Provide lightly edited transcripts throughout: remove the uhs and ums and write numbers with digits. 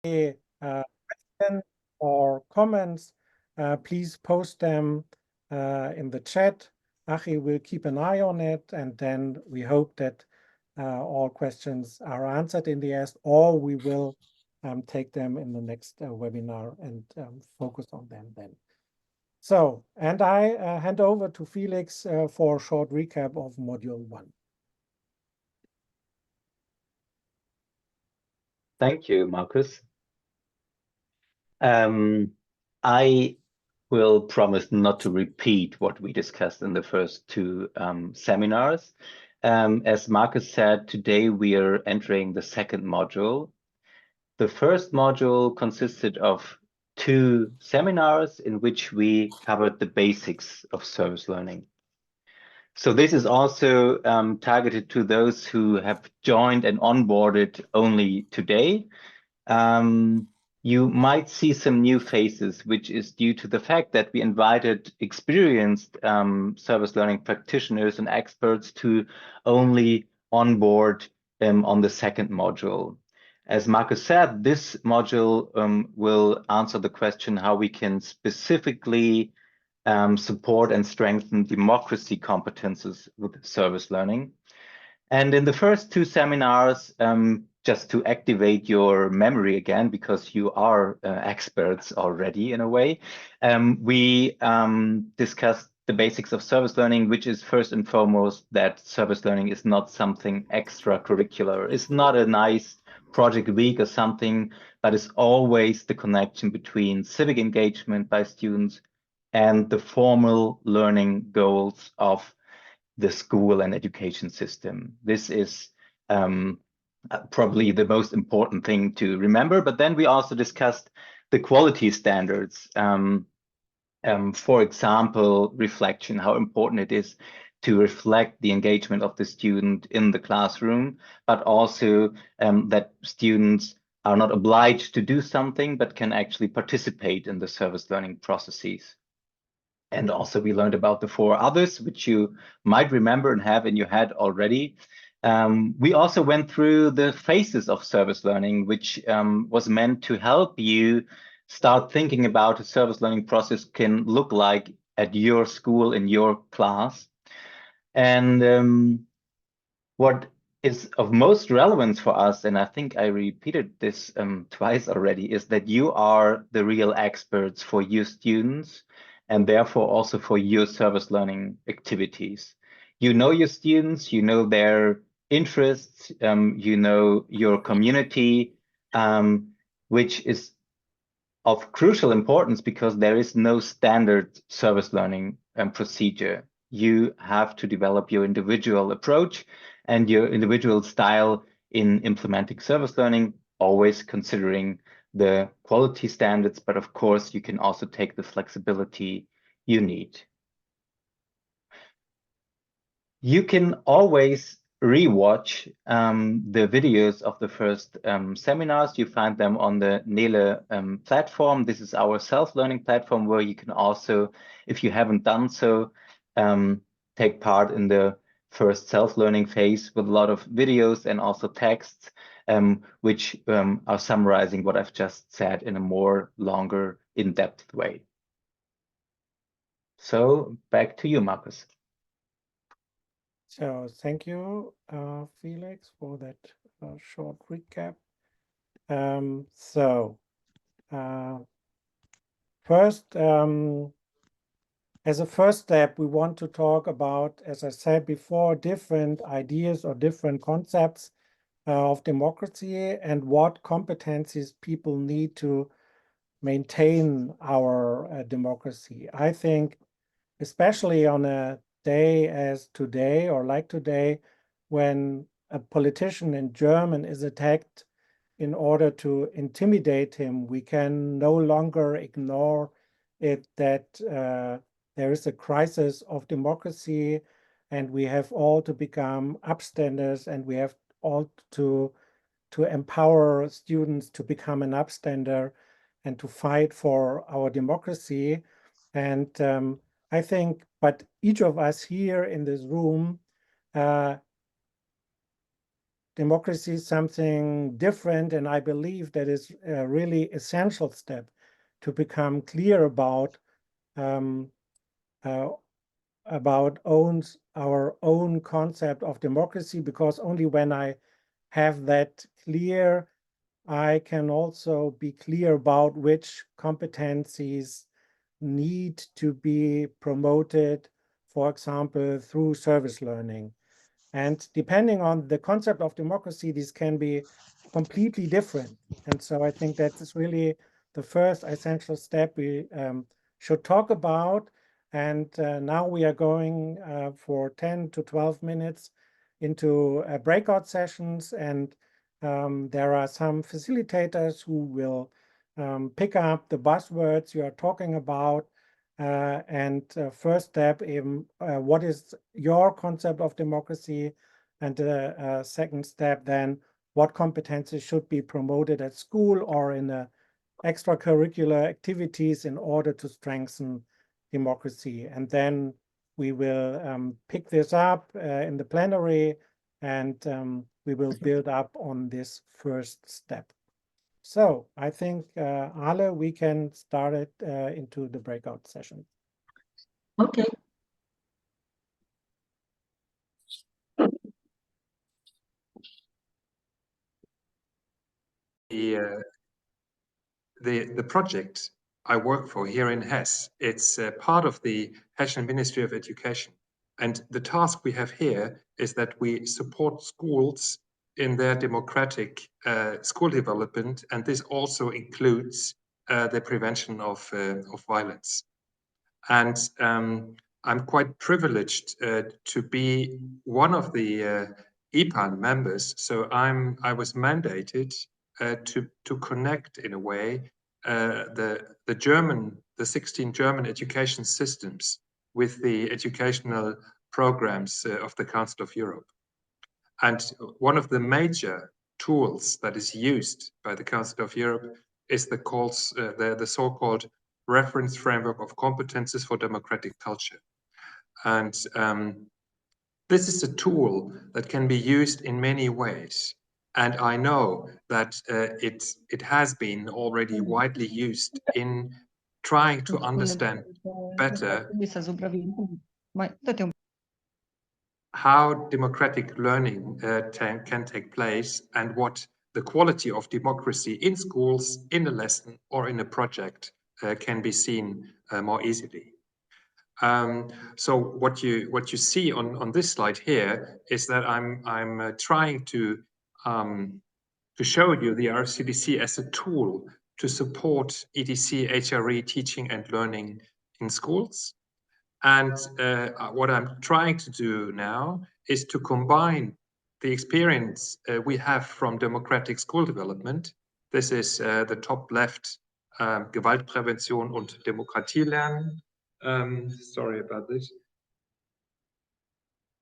questions or comments, please post them in the chat. Achi will keep an eye on it, and then we hope that all questions are answered in the end, or we will take them in the next webinar and focus on them then. So, and I hand over to Felix for a short recap of Module 1. Thank you, Marcus. I will promise not to repeat what we discussed in the first two seminars. As Marcus said, today we are entering the second module. The first module consisted of two seminars in which we covered the basics of service learning. So this is also targeted to those who have joined and onboarded only today. You might see some new faces, which is due to the fact that we invited experienced service learning practitioners and experts to only onboard on the second module. As Marcus said, this module will answer the question how we can specifically support and strengthen democracy competences with service learning. And in the first two seminars, just to activate your memory again, because you are experts already in a way, we discussed the basics of service learning, which is first and foremost that service learning is not something extracurricular. It's not a nice project week or something, but it's always the connection between civic engagement by students and the formal learning goals of the school and education system. This is probably the most important thing to remember. But then we also discussed the quality standards. For example, reflection, how important it is to reflect the engagement of the student in the classroom, but also that students are not obliged to do something, but can actually participate in the service learning processes. And also we learned about the four others, which you might remember and have in your head already. We also went through the phases of service learning, which was meant to help you start thinking about a service learning process can look like at your school, in your class. And what is of most relevance for us, and I think I repeated this twice already, is that you are the real experts for your students and therefore also for your service learning activities. You know your students, you know their interests, you know your community, which is of crucial importance because there is no standard service learning procedure. You have to develop your individual approach and your individual style in implementing service learning, always considering the quality standards, but of course you can also take the flexibility you need. You can always rewatch the videos of the first seminars. You find them on the Nele platform. This is our self-learning platform where you can also, if you haven't done so, take part in the first self-learning phase with a lot of videos and also texts, which are summarizing what I've just said in a more longer, in-depth way. So back to you, Marcus. So thank you, Felix, for that short recap. First, as a first step, we want to talk about, as I said before, different ideas or different concepts of democracy and what competencies people need to maintain our democracy. I think, especially on a day as today or like today, when a politician in Germany is attacked in order to intimidate him, we can no longer ignore it that there is a crisis of democracy and we have all to become upstanders and we have all to empower students to become an upstander and to fight for our democracy. And I think, but each of us here in this room democracy is something different, and I believe that is a really essential step to become clear about our own concept of democracy, because only when I have that clear, I can also be clear about which competencies need to be promoted, for example, through service learning. And depending on the concept of democracy, these can be completely different. And so I think that is really the first essential step we should talk about. And now we are going for 10 to 12 minutes into breakout sessions. And there are some facilitators who will pick up the buzzwords you are talking about. First step in what is your concept of democracy, and the second step then, what competences should be promoted at school or in extracurricular activities in order to strengthen democracy. And then we will pick this up in the plenary, and we will build up on this first step. So I think, Ale, we can start it into the breakout session. Okay. The project I work for here in Hesse, it's part of the Hessian Ministry of Education. And the task we have here is that we support schools in their democratic school development, and this also includes the prevention of violence. And I'm quite privileged to be one of the EPAN members. So I was mandated to connect in a way the 16 German education systems with the educational programs of the Council of Europe. And one of the major tools that is used by the Council of Europe is the so-called Reference Framework of Competences for Democratic Culture. And this is a tool that can be used in many ways. And I know that it has been already widely used in trying to understand better how democratic learning can take place, and what the quality of democracy in schools, in a lesson, or in a project can be seen more easily. So what you see on this slide here is that I'm trying to show you the RCDC as a tool to support EDC HRE teaching and learning in schools. And what I'm trying to do now is to combine the experience we have from democratic school development. This is the top left, Gewaltprävention und Demokratie lernen. Sorry about this.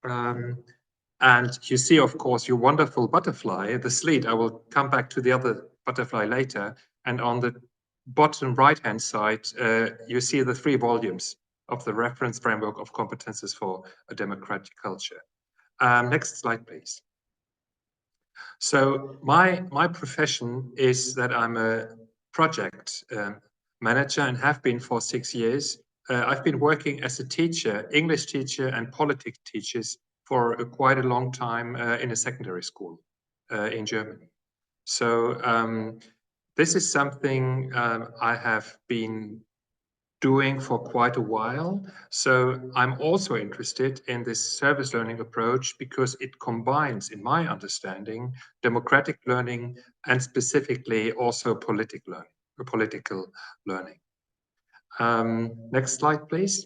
And you see, of course, your wonderful butterfly, the SLEAD. I will come back to the other butterfly later. And on the bottom right-hand side, you see the 3 volumes of the Reference Framework of Competences for a Democratic Culture. Next slide, please. So my profession is that I'm a project manager and have been for 6 years. I've been working as a teacher, English teacher and politics teachers for quite a long time in a secondary school in Germany. So this is something I have been doing for quite a while. So I'm also interested in this service learning approach because it combines, in my understanding, democratic learning and specifically also political learning. Next slide, please.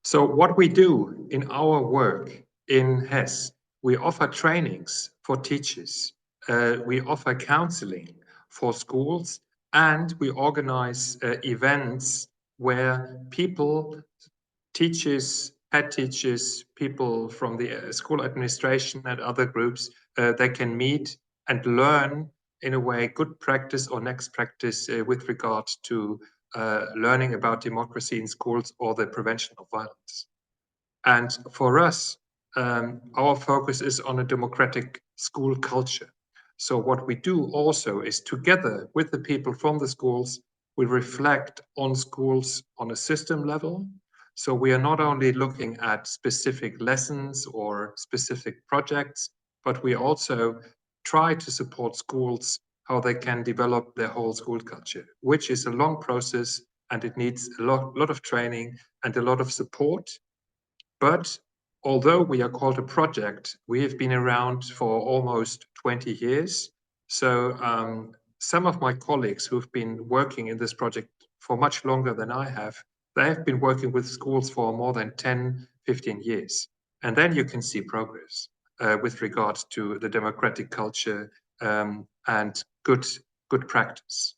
So what we do in our work in Hesse, we offer trainings for teachers, we offer counseling for schools, and we organize events where people, teachers, head teachers, people from the school administration and other groups, they can meet and learn in a way good practice or next practice with regard to learning about democracy in schools or the prevention of violence. And for us, our focus is on a democratic school culture. So what we do also is, together with the people from the schools, we reflect on schools on a system level. So we are not only looking at specific lessons or specific projects, but we also try to support schools how they can develop their whole school culture, which is a long process, and it needs a lot of training and a lot of support. But although we are called a project, we have been around for almost 20 years. So some of my colleagues who've been working in this project for much longer than I have, they have been working with schools for more than 10, 15 years. And then you can see progress with regards to the democratic culture and good practice.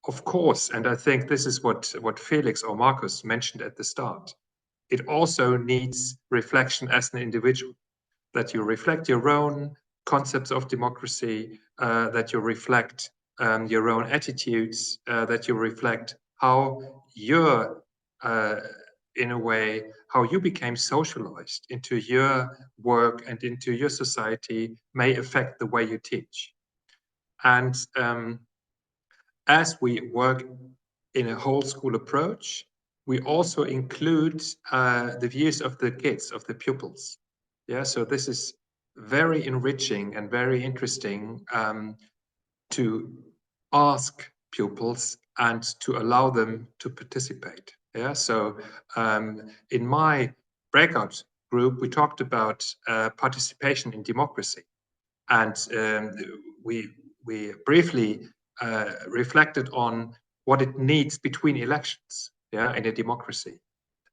Of course, and I think this is what Felix or Markus mentioned at the start, it also needs reflection as an individual, that you reflect your own concepts of democracy, that you reflect your own attitudes, that you reflect how you're, in a way, how you became socialized into your work and into your society may affect the way you teach. And as we work in a whole school approach, we also include the views of the kids, of the pupils. Yeah, so this is very enriching and very interesting to ask pupils and to allow them to participate. Yeah, so in my breakout group, we talked about participation in democracy, and we briefly reflected on what it needs between elections, yeah, in a democracy.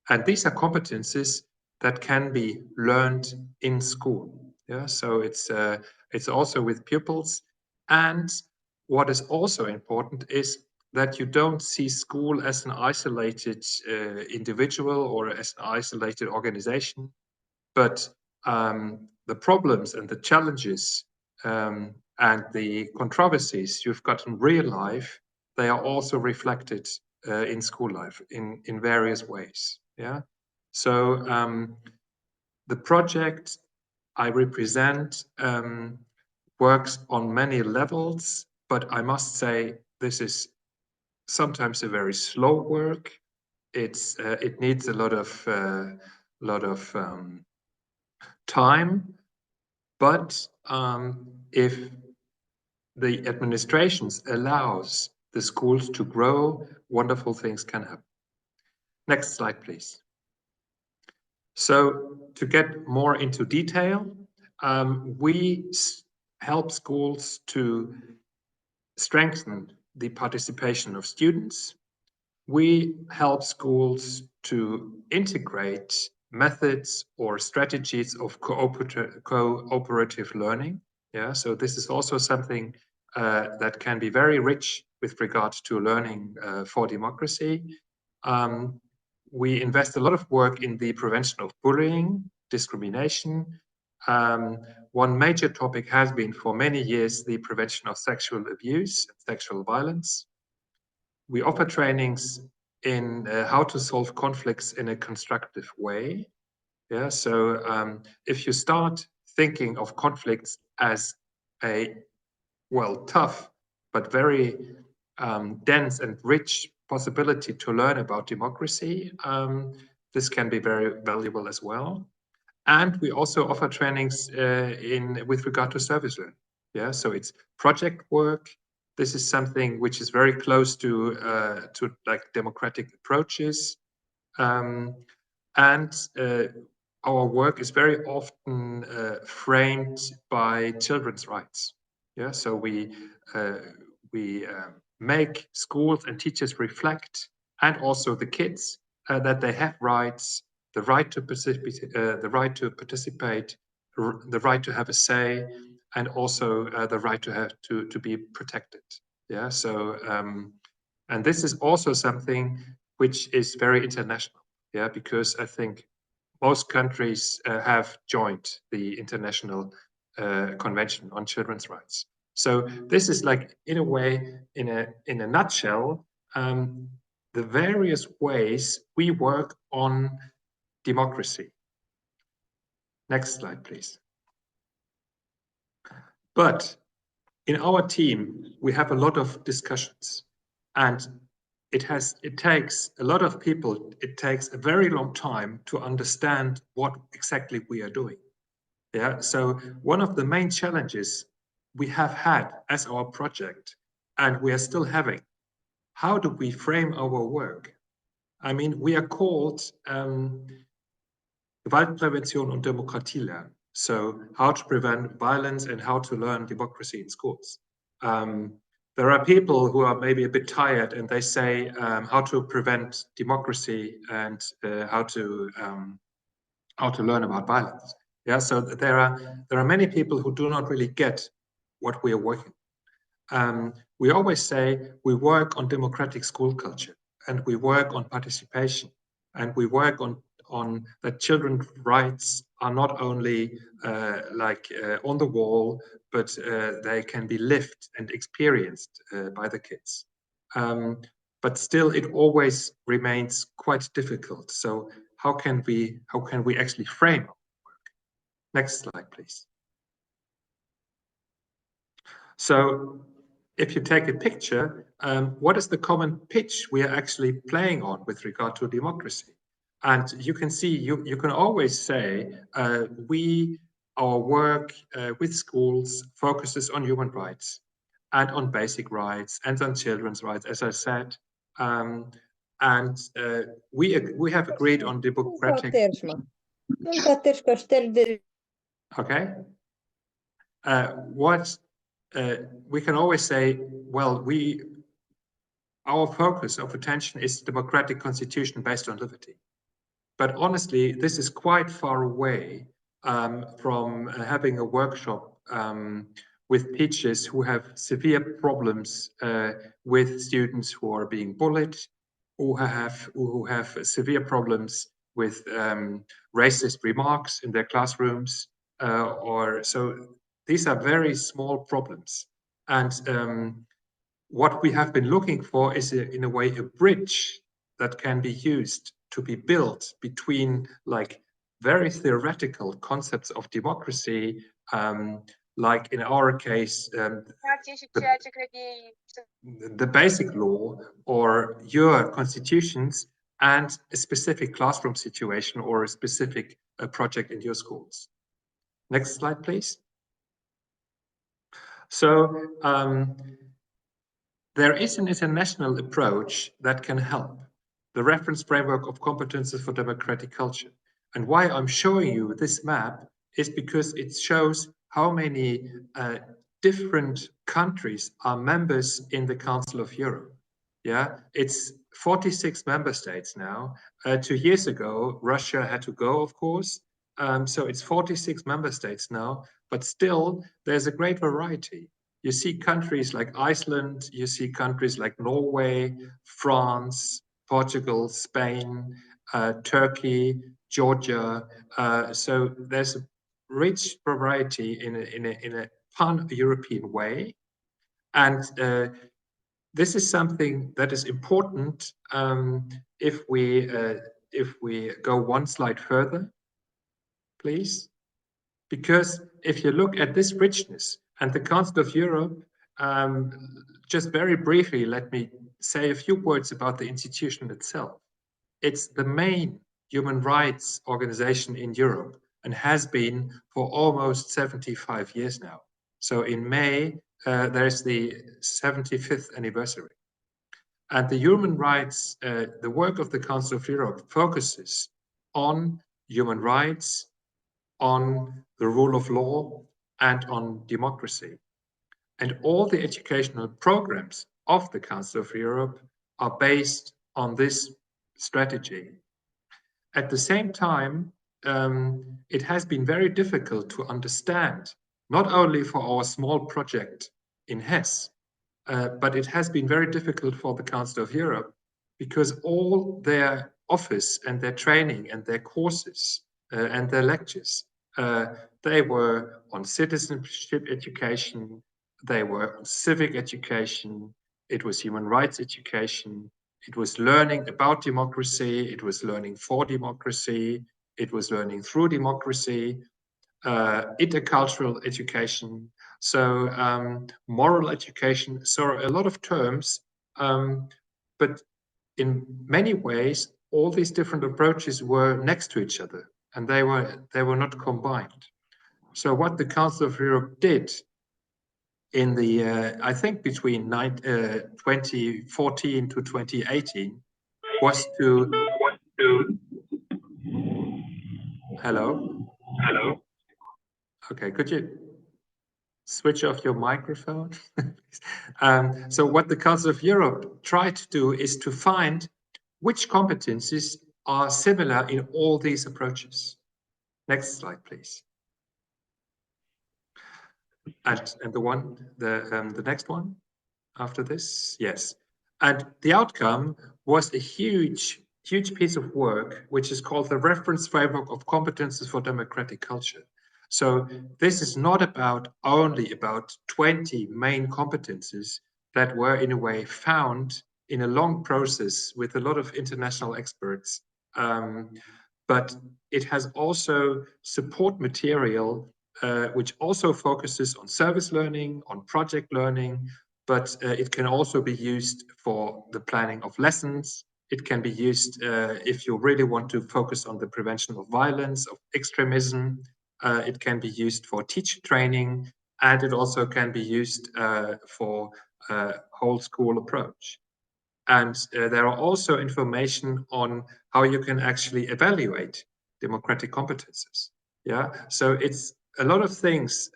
And these are competencies that can be learned in school. Yeah, so it's also with pupils. And what is also important is that you don't see school as an isolated individual or as an isolated organization, but the problems and the challenges and the controversies you've got in real life, they are also reflected in school life in various ways. Yeah. So the project I represent works on many levels, but I must say this is sometimes a very slow work. It needs a lot of time, but if the administrations allows the schools to grow, wonderful things can happen. Next slide, please. So to get more into detail, we help schools to strengthen the participation of students. We help schools to integrate methods or strategies of cooperative learning. Yeah, so this is also something that can be very rich with regards to learning for democracy. We invest a lot of work in the prevention of bullying, discrimination. One major topic has been for many years the prevention of sexual abuse and sexual violence. We offer trainings in how to solve conflicts in a constructive way. Yeah, so if you start thinking of conflicts as a, well, tough, but very dense and rich possibility to learn about democracy, this can be very valuable as well. And we also offer trainings with regard to service learning. Yeah, so it's project work. This is something which is very close to like democratic approaches, and our work is very often framed by children's rights. Yeah, so we make schools and teachers reflect, and also the kids, that they have rights, the right to participate, the right to have a say, and also the right to have to be protected. Yeah, so and this is also something which is very international. Yeah, because I think most countries have joined the International Convention on Children's Rights. So this is like, in a way, in a nutshell, the various ways we work on democracy. Next slide, please. But in our team, we have a lot of discussions, and it takes a lot of people, it takes a very long time to understand what exactly we are doing. Yeah, so one of the main challenges we have had as our project, and we are still having, how do we frame our work? I mean, we are called Gewaltprävention und Demokratie lernen. So how to prevent violence and how to learn democracy in schools. There are people who are maybe a bit tired and they say how to prevent democracy and how to learn about violence. Yeah, so there are many people who do not really get what we are working. We always say we work on democratic school culture, and we work on participation, and we work on that children's rights are not only on the wall, but they can be lived and experienced by the kids. But still, it always remains quite difficult. So how can we actually frame our work? Next slide, please. So if you take a picture, what is the common pitch we are actually playing on with regard to democracy? And you can see, you can always say, our work with schools focuses on human rights and on basic rights and on children's rights, as I said. We have agreed on democratic. Okay. We can always say, well, our focus of attention is democratic constitution based on liberty. But honestly, this is quite far away from having a workshop with teachers who have severe problems with students who are being bullied, who have severe problems with racist remarks in their classrooms, so these are very small problems. And what we have been looking for is, in a way, a bridge that can be used to be built between like very theoretical concepts of democracy, like in our case, the basic law or your constitutions, and a specific classroom situation or a specific project in your schools. Next slide, please. So there is an international approach that can help, the reference framework of competences for democratic culture. And why I'm showing you this map is because it shows how many different countries are members in the Council of Europe. Yeah, it's 46 member states now. 2 years ago, Russia had to go, of course. So it's 46 member states now, but still there's a great variety. You see countries like Iceland, you see countries like Norway, France, Portugal, Spain, Turkey, Georgia. So there's a rich variety in a pan-European way. And this is something that is important if we go one slide further, please. Because if you look at this richness and the Council of Europe, just very briefly, let me say a few words about the institution itself. It's the main human rights organization in Europe and has been for almost 75 years now. So in May, there's the 75th anniversary. And the human rights, the work of the Council of Europe focuses on human rights, on the rule of law, and on democracy. And all the educational programs of the Council of Europe are based on this strategy. At the same time, it has been very difficult to understand, not only for our small project in Hesse, but it has been very difficult for the Council of Europe because all their office and their training and their courses and their lectures, they were on citizenship education, they were on civic education, it was human rights education, it was learning about democracy, it was learning for democracy, it was learning through democracy, intercultural education, so moral education, so a lot of terms, but in many ways, all these different approaches were next to each other, and they were not combined. So what the Council of Europe did in the, I think between 2014 to 2018, was to, hello? Okay, could you switch off your microphone? So what the Council of Europe tried to do is to find which competencies are similar in all these approaches. Next slide, please. And the next one after this, yes. And the outcome was a huge piece of work, which is called the Reference Framework of Competences for Democratic Culture. So this is not only about 20 main competences that were in a way found in a long process with a lot of international experts, but it has also support material which also focuses on service learning, on project learning, but it can also be used for the planning of lessons. It can be used if you really want to focus on the prevention of violence, of extremism. It can be used for teacher training, and it also can be used for whole school approach. And there are also information on how you can actually evaluate democratic competences. Yeah, so it's a lot of things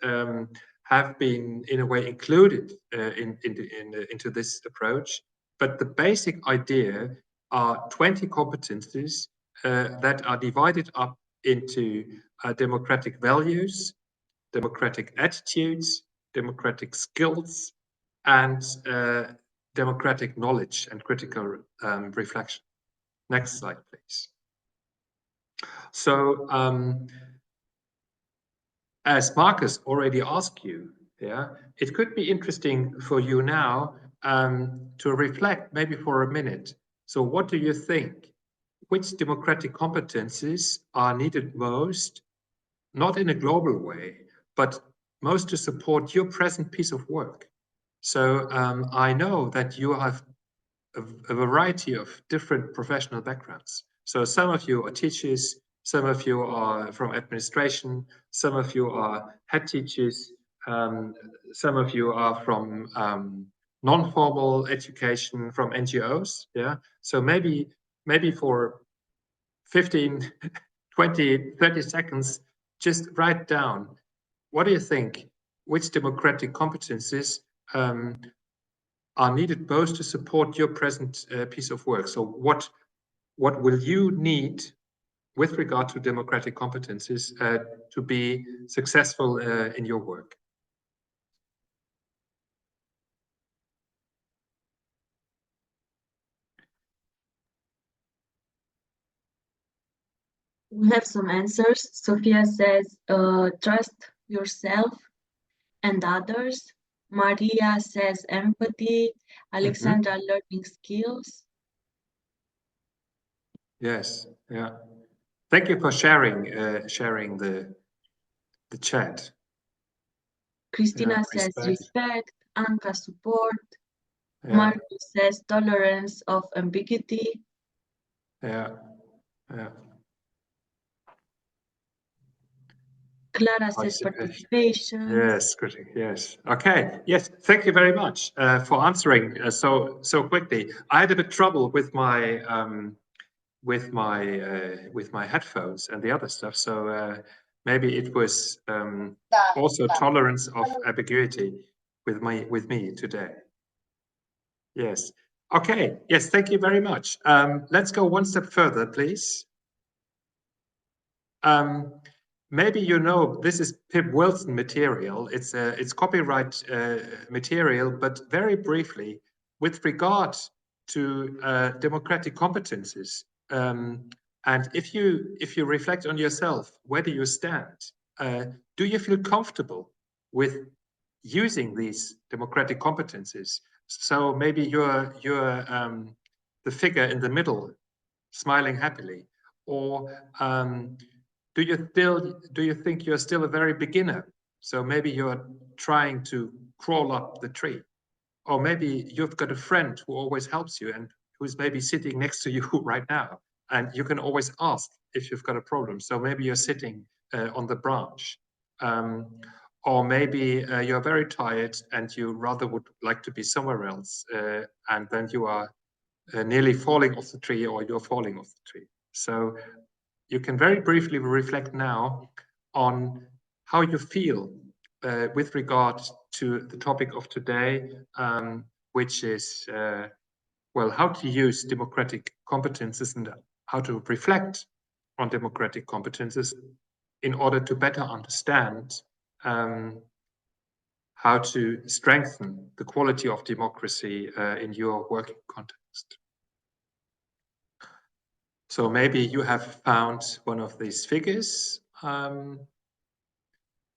have been in a way included into this approach, but the basic idea are 20 competencies that are divided up into democratic values, democratic attitudes, democratic skills, and democratic knowledge and critical reflection. Next slide, please. So as Marcus already asked you, yeah, it could be interesting for you now to reflect maybe for a minute. So what do you think? Which democratic competencies are needed most, not in a global way, but most to support your present piece of work? So I know that you have a variety of different professional backgrounds. So some of you are teachers, some of you are from administration, some of you are head teachers, some of you are from non-formal education, from NGOs. Yeah. So maybe for 15, 20, 30 seconds, just write down, what do you think? Which democratic competencies are needed most to support your present piece of work? So what will you need with regard to democratic competencies to be successful in your work? We have some answers. Sophia says, trust yourself and others. Maria says empathy. Alexandra, learning skills. Yes, yeah. Thank you for sharing the chat. Christina says respect. Anka, support. Yeah. Marcus says tolerance of ambiguity. Yeah, yeah. Clara says participation. Yes, critic. Yes. Okay. Yes. Thank you very much for answering so quickly. I had a bit trouble with my headphones and the other stuff. So maybe it was also tolerance of ambiguity with me today. Yes. Okay. Yes. Thank you very much. Let's go one step further, please. Maybe you know this is Pip Wilson material. It's copyright material, but very briefly, with regard to democratic competences, and if you reflect on yourself, where do you stand? Do you feel comfortable with using these democratic competences? So maybe you're the figure in the middle, smiling happily, or do you think you're still a very beginner? So maybe you're trying to crawl up the tree, or maybe you've got a friend who always helps you and who's maybe sitting next to you right now, and you can always ask if you've got a problem. So maybe you're sitting on the branch, or maybe you're very tired and you rather would like to be somewhere else, and then you are nearly falling off the tree, or you're falling off the tree. So you can very briefly reflect now on how you feel with regard to the topic of today, which is, well, how to use democratic competences and how to reflect on democratic competences in order to better understand how to strengthen the quality of democracy in your working context. So maybe you have found one of these figures.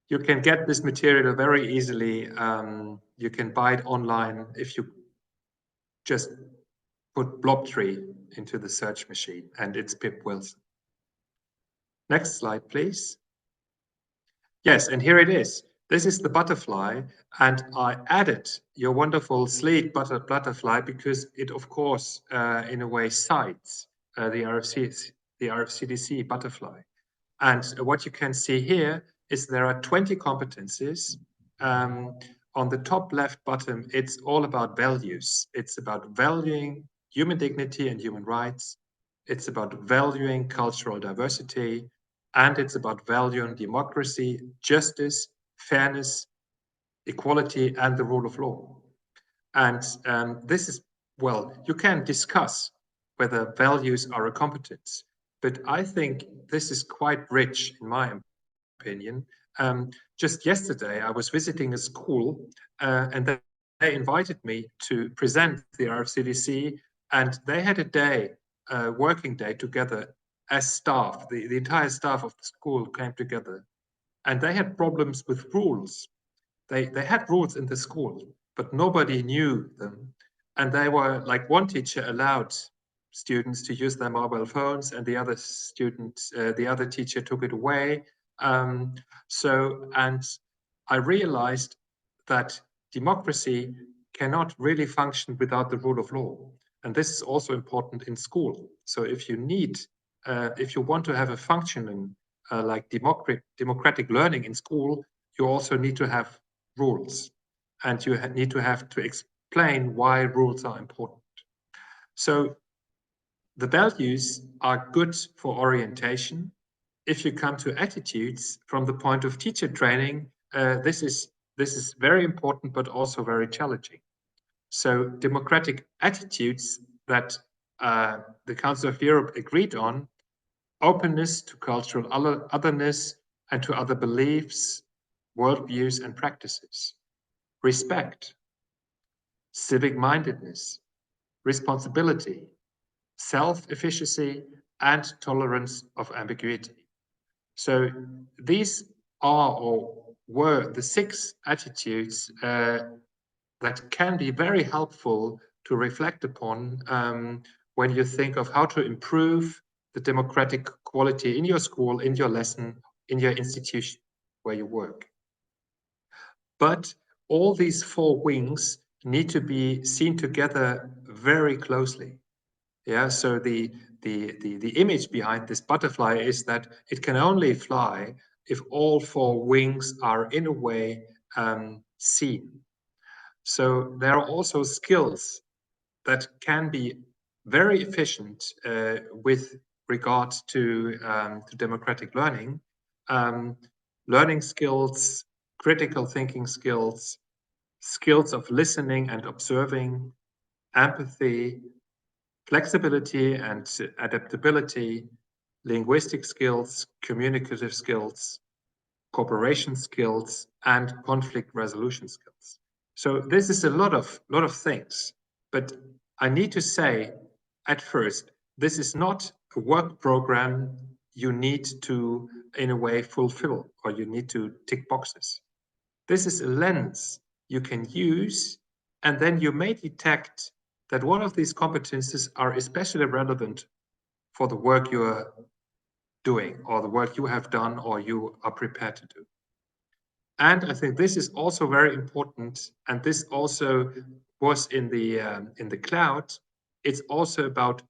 You can get this material very easily. You can buy it online if you just put blob tree into the search machine, and it's Pip Wilson. Next slide, please. Yes, and here it is. This is the butterfly, and I added your wonderful SLEAD butterfly because it, of course, in a way cites the RFCDC butterfly. And what you can see here is there are 20 competencies. On the top left bottom, it's all about values. It's about valuing human dignity and human rights. It's about valuing cultural diversity. And it's about valuing democracy, justice, fairness, equality, and the rule of law. And this is, well, you can discuss whether values are a competence, but I think this is quite rich, in my opinion. Just yesterday, I was visiting a school, and they invited me to present the RFCDC, and they had a day, working day together as staff. The entire staff of the school came together, and they had problems with rules. They had rules in the school, but nobody knew them. And they were like, one teacher allowed students to use their mobile phones, and the other the other teacher took it away. And I realized that democracy cannot really function without the rule of law. And this is also important in school. So if you want to have a functioning like democratic learning in school, you also need to have rules, and you need to have to explain why rules are important. So the values are good for orientation. If you come to attitudes from the point of teacher training, this is very important, but also very challenging. So democratic attitudes that the Council of Europe agreed on: openness to cultural otherness and to other beliefs, worldviews, and practices; respect; civic-mindedness; responsibility; self-efficacy; and tolerance of ambiguity. So these are or were the 6 attitudes that can be very helpful to reflect upon when you think of how to improve the democratic quality in your school, in your lesson, in your institution where you work. But all these 4 wings need to be seen together very closely. Yeah, so the image behind this butterfly is that it can only fly if all 4 wings are in a way seen. So there are also skills that can be very efficient with regard to democratic learning. Learning skills, critical thinking skills, skills of listening and observing, empathy, flexibility and adaptability, linguistic skills, communicative skills, cooperation skills, and conflict resolution skills. So this is a lot of things, but I need to say at first, this is not a work program you need to, in a way, fulfill, or you need to tick boxes. This is a lens you can use, and then you may detect that one of these competences are especially relevant for the work you are doing, or the work you have done or you are prepared to do. And I think this is also very important, and this also was in the cloud. It's also about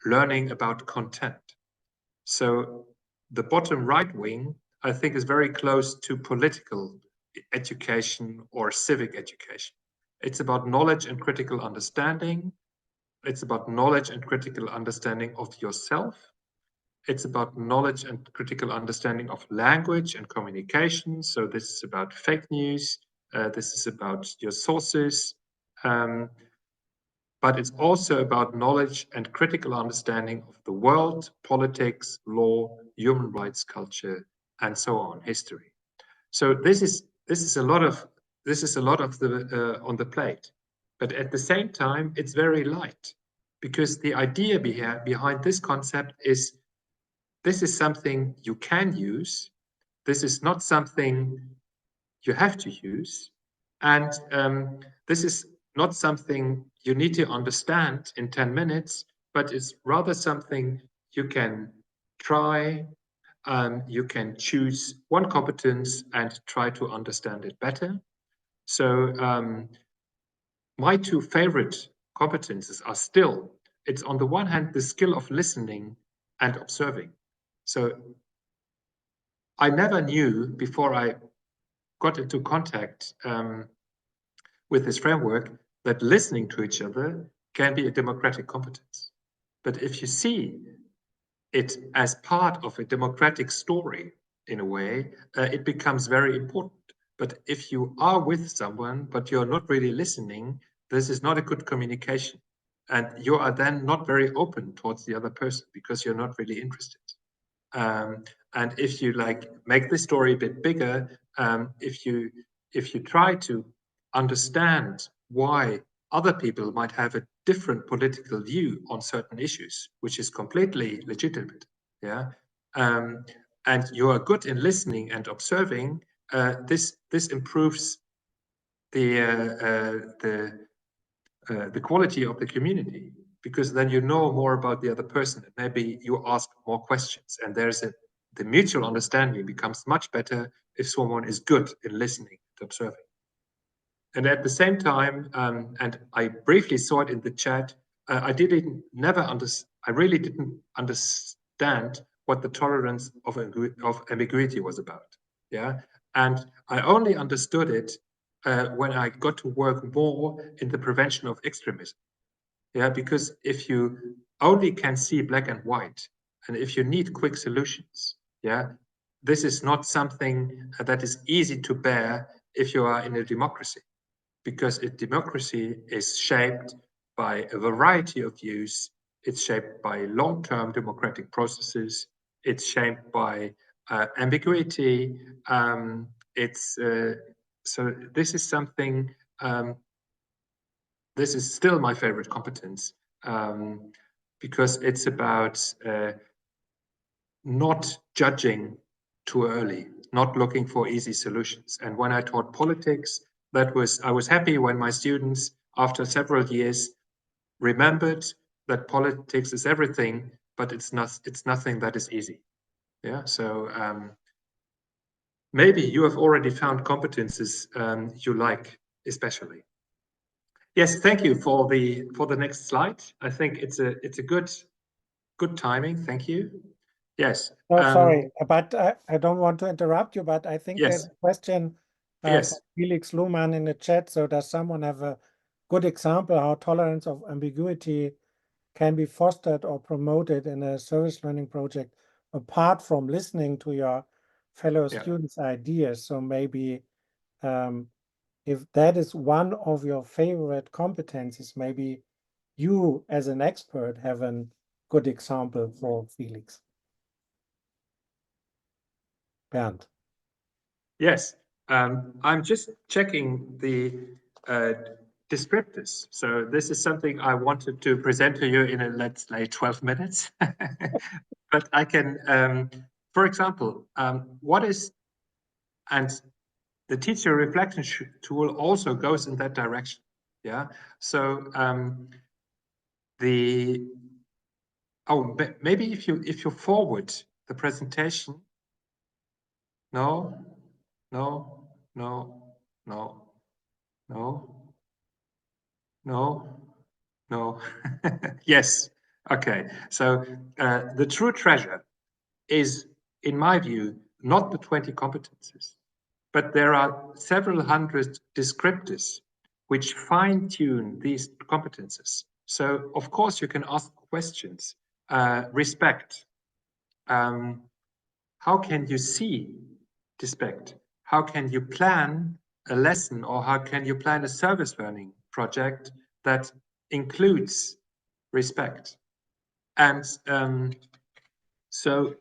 learning about content. So the bottom right wing, I think, is very close to political education or civic education. It's about knowledge and critical understanding. It's about knowledge and critical understanding of yourself. It's about knowledge and critical understanding of language and communication. So this is about fake news. This is about your sources. But it's also about knowledge and critical understanding of the world, politics, law, human rights, culture, and so on, history. So this is a lot of the on the plate. But at the same time, it's very light, because the idea behind this concept is this is something you can use. This is not something you have to use. And this is not something you need to understand in 10 minutes, but it's rather something you can try. You can choose one competence and try to understand it better. So my two favorite competences are still, it's on the one hand, the skill of listening and observing. So I never knew before I got into contact with this framework that listening to each other can be a democratic competence. But if you see it as part of a democratic story, in a way, it becomes very important. But if you are with someone, but you're not really listening, this is not a good communication. And you are then not very open towards the other person because you're not really interested. And if you like make the story a bit bigger, if you try to understand why other people might have a different political view on certain issues, which is completely legitimate, yeah, and you are good in listening and observing, this improves the quality of the community, because then you know more about the other person, and maybe you ask more questions, and the mutual understanding becomes much better if someone is good in listening and observing. And at the same time, and I briefly saw it in the chat, I really didn't understand what the tolerance of ambiguity was about. Yeah, and I only understood it when I got to work more in the prevention of extremism. Yeah, because if you only can see black and white, and if you need quick solutions, yeah, this is not something that is easy to bear if you are in a democracy, because a democracy is shaped by a variety of views. It's shaped by long-term democratic processes. It's shaped by ambiguity. So this is something. This is still my favorite competence, because it's about not judging too early, not looking for easy solutions. And when I taught politics, I was happy when my students, after several years, remembered that politics is everything, but it's nothing that is easy. Yeah. So maybe you have already found competences you like, especially. Yes, thank you for the next slide. I think it's a good timing. Thank you. Yes. Oh, sorry, but I don't want to interrupt you, but I think Yes. there's a question Yes. from Felix Luhmann in the chat. So does someone have a good example how tolerance of ambiguity can be fostered or promoted in a service learning project apart from listening to your fellow students' ideas? So maybe if that is one of your favorite competencies, maybe you as an expert have a good example for Felix. Bernd. Yes, I'm just checking the descriptors. So this is something I wanted to present to you in let's say 12 minutes. But I can, for example, what is, and the teacher reflection tool also goes in that direction. Yeah. So maybe if you forward the presentation? No, no, no, no, no, no, no. Yes, okay. So the true treasure is, in my view, not the 20 competencies, but there are several hundred descriptors which fine-tune these competences. So, of course, you can ask questions. Respect. How can you see respect? How can you plan a lesson, or how can you plan a service learning project that includes respect? And so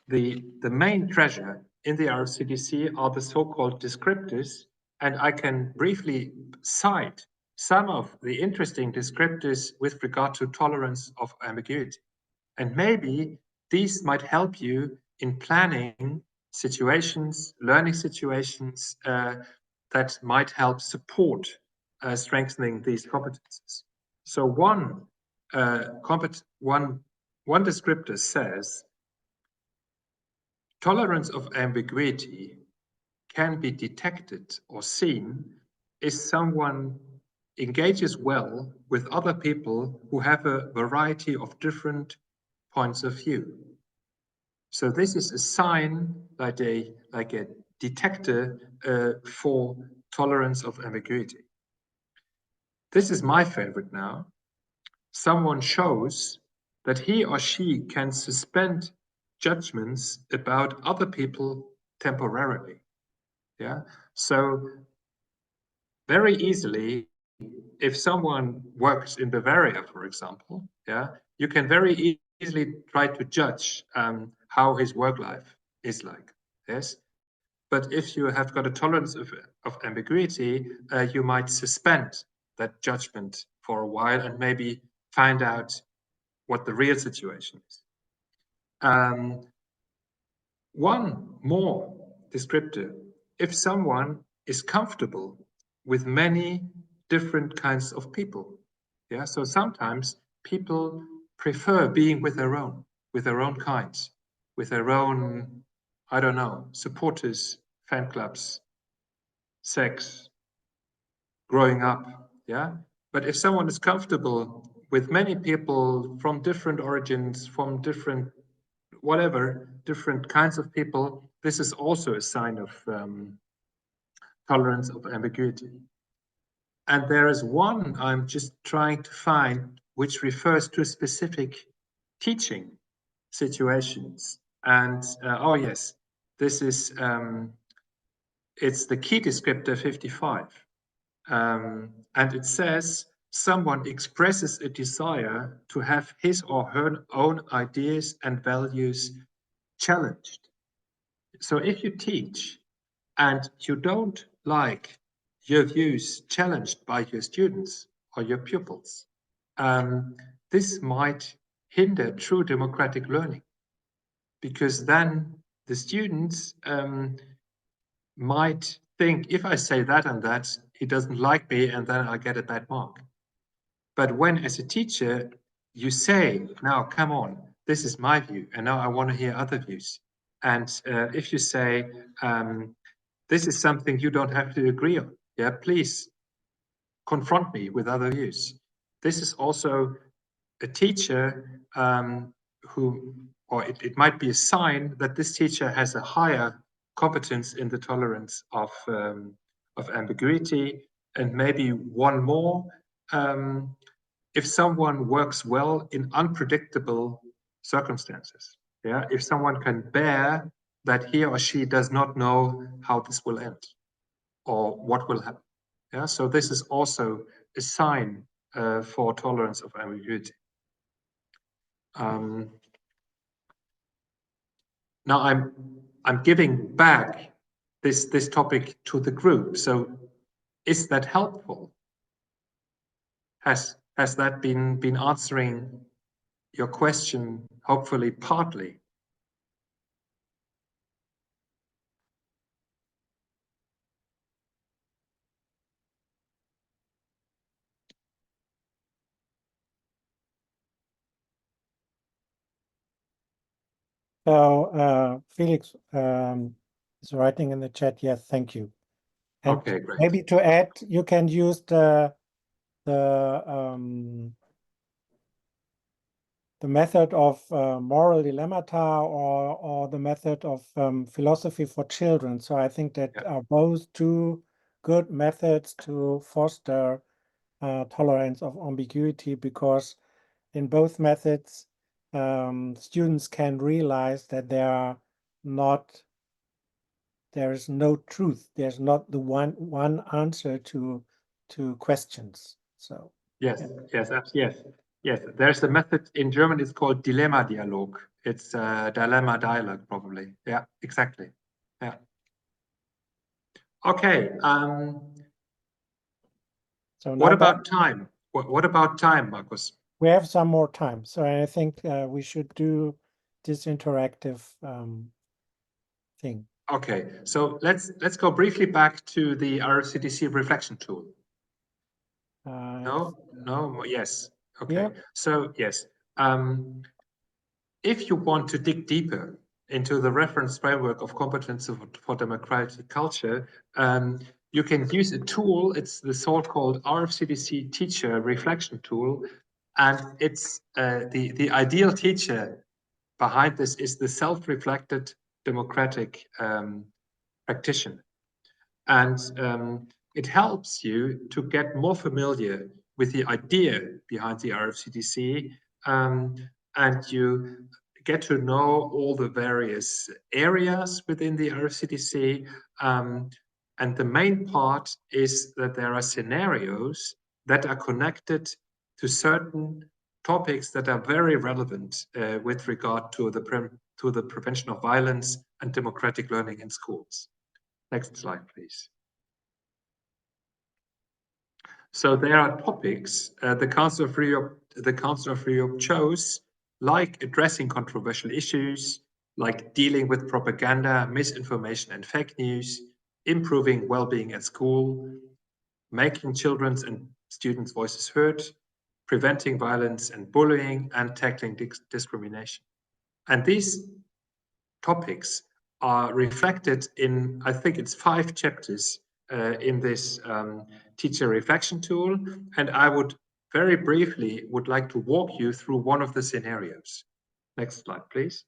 the main treasure in the RCDC are the so-called descriptors, and I can briefly cite some of the interesting descriptors with regard to tolerance of ambiguity. And maybe these might help you in planning situations, learning situations that might help support strengthening these competences. So one descriptor says, tolerance of ambiguity can be detected or seen if someone engages well with other people who have a variety of different points of view. So this is a sign, like a detector for tolerance of ambiguity. This is my favorite now. Someone shows that he or she can suspend judgments about other people temporarily. Yeah. So very easily, if someone works in Bavaria, for example, yeah, you can very easily try to judge how his work life is like. Yes. But if you have got a tolerance of ambiguity, you might suspend that judgment for a while and maybe find out what the real situation is. One more descriptor: if someone is comfortable with many different kinds of people. Yeah, so sometimes people prefer being with their own kinds, with their own, I don't know, supporters, fan clubs, sex, growing up. Yeah, but if someone is comfortable with many people from different origins, from different whatever, different kinds of people, this is also a sign of tolerance of ambiguity. And there is one I'm just trying to find which refers to specific teaching situations. And oh yes, this is, it's the key descriptor 55. And it says, someone expresses a desire to have his or her own ideas and values challenged. So if you teach and you don't like your views challenged by your students or your pupils, this might hinder true democratic learning, because then the students might think, if I say that and that, he doesn't like me, and then I get a bad mark. But when, as a teacher, you say, now, come on, this is my view, and now I want to hear other views. And if you say, this is something you don't have to agree on, yeah, please confront me with other views. This is also a teacher or it might be a sign that this teacher has a higher competence in the tolerance of ambiguity. And maybe one more, if someone works well in unpredictable circumstances, yeah, if someone can bear that he or she does not know how this will end or what will happen. Yeah, so this is also a sign for tolerance of ambiguity. Now I'm giving back this topic to the group. So is that helpful? Has that been answering your question, hopefully partly? So Felix is writing in the chat, yes, thank you. And Okay, great. maybe to add, you can use the method of moral dilemmata or the method of philosophy for children. So I think that are both two good methods to foster tolerance of ambiguity, because in both methods, students can realize that there is no truth. There's not the one answer to questions. So yes, yes. There's a method in German. It's called Dilemma-Dialog. It's dilemma dialogue, probably. Yeah, exactly. Yeah. Okay. So what about time? What about time, Markus? We have some more time, so I think we should do this interactive thing. Okay, so let's go briefly back to the RCTC reflection tool. No, yes. Okay, yeah. So yes, if you want to dig deeper into the reference framework of competence for democratic culture, you can use a tool. It's the so-called RFCDC teacher reflection tool, and it's the ideal teacher behind this is the self-reflected democratic practitioner. And it helps you to get more familiar with the idea behind the RFCDC, and you get to know all the various areas within the RFCDC. And the main part is that there are scenarios that are connected to certain topics that are very relevant with regard to the prevention of violence and democratic learning in schools. Next slide, please. So there are topics the Council of Europe chose, like addressing controversial issues, like dealing with propaganda, misinformation, and fake news, improving well-being at school, making children's and students' voices heard, preventing violence and bullying, and tackling discrimination. And these topics are reflected in, I think it's 5 chapters in this teacher reflection tool. And I would very briefly would like to walk you through one of the scenarios. Next slide, please.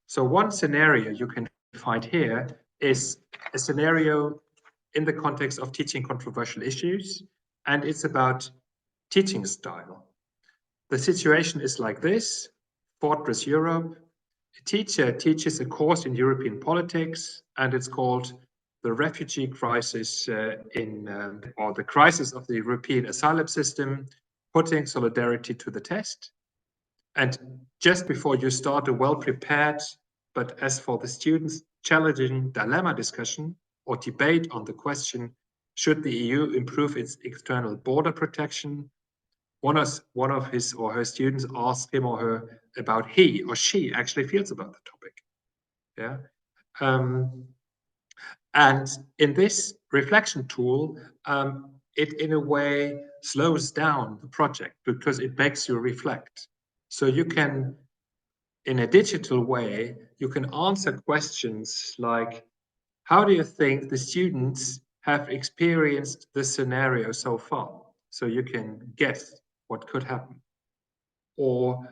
So one scenario you can find here is a scenario in the context of teaching controversial issues, and it's about teaching style. The situation is like this: Fortress Europe. A teacher teaches a course in European politics, and it's called the refugee crisis or the crisis of the European asylum system, putting solidarity to the test. And just before you start a well-prepared, but as for the students, challenging dilemma discussion or debate on the question, should the EU improve its external border protection? One of his or her students asked him or her about he or she actually feels about the topic. Yeah. And in this reflection tool, it in a way slows down the project because it makes you reflect. So you can, in a digital way, you can answer questions like, how do you think the students have experienced this scenario so far? So you can guess what could happen. Or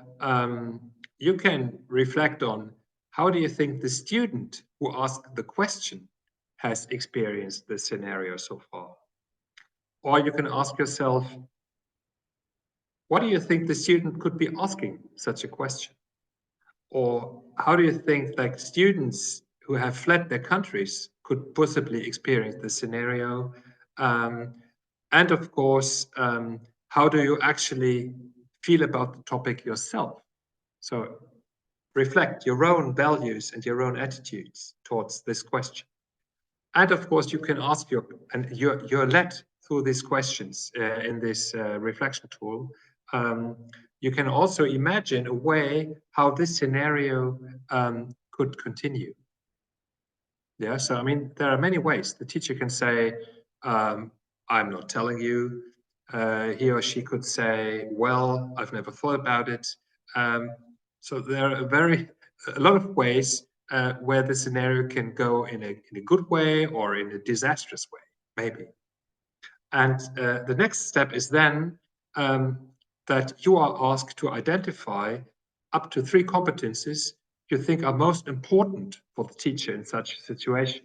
you can reflect on, how do you think the student who asked the question has experienced this scenario so far? Or you can ask yourself, what do you think the student could be asking such a question? Or how do you think like students who have fled their countries could possibly experience this scenario? And of course, how do you actually feel about the topic yourself? So reflect your own values and your own attitudes towards this question. And of course, you can ask you're led through these questions in this reflection tool. You can also imagine a way how this scenario could continue. Yeah, so I mean, there are many ways. The teacher can say, I'm not telling you. He or she could say, well, I've never thought about it. So there are a lot of ways where the scenario can go in a good way or in a disastrous way, maybe. And the next step is then that you are asked to identify up to 3 competencies you think are most important for the teacher in such a situation.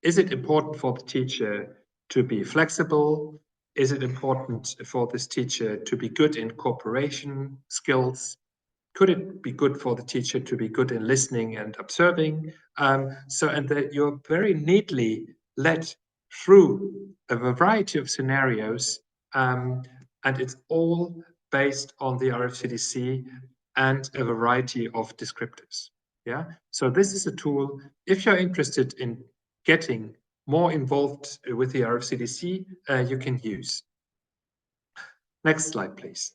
Is it important for the teacher to be flexible? Is it important for this teacher to be good in cooperation skills? Could it be good for the teacher to be good in listening and observing? And that you're very neatly led through a variety of scenarios, and it's all based on the RFCDC and a variety of descriptors. Yeah. So this is a tool. If you're interested in getting more involved with the RFCDC, you can use. Next slide, please.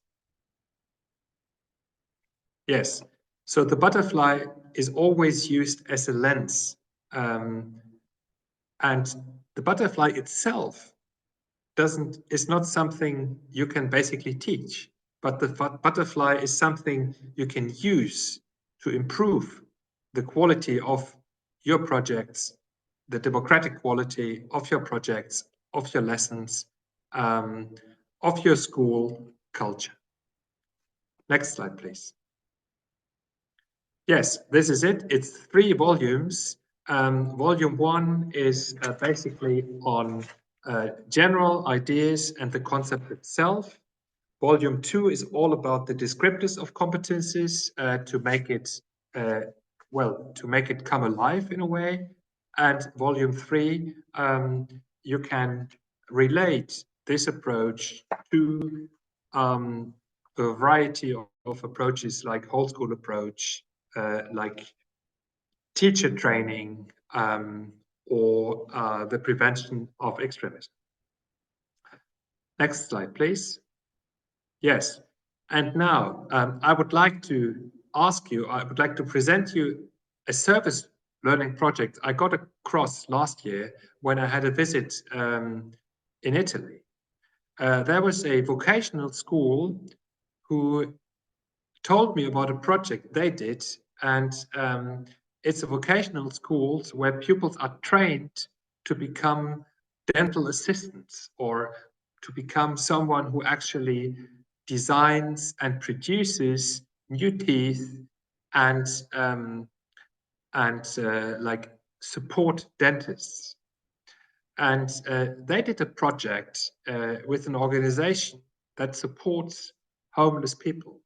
Yes. So the butterfly is always used as a lens. And the butterfly itself is not something you can basically teach, but the butterfly is something you can use to improve the quality of your projects, the democratic quality of your projects, of your lessons, of your school culture. Next slide, please. Yes, this is it. It's 3 volumes. Volume 1 is basically on general ideas and the concept itself. Volume 2 is all about the descriptors of competencies to make it come alive in a way. And volume 3, you can relate this approach to a variety of approaches like whole school approach, like teacher training, or the prevention of extremism. Next slide, please. Yes, and now I would like to present you a service learning project I got across last year when I had a visit in Italy. There was a vocational school who told me about a project they did, and it's a vocational school where pupils are trained to become dental assistants or to become someone who actually designs and produces new teeth and like support dentists. And they did a project with an organization that supports homeless people.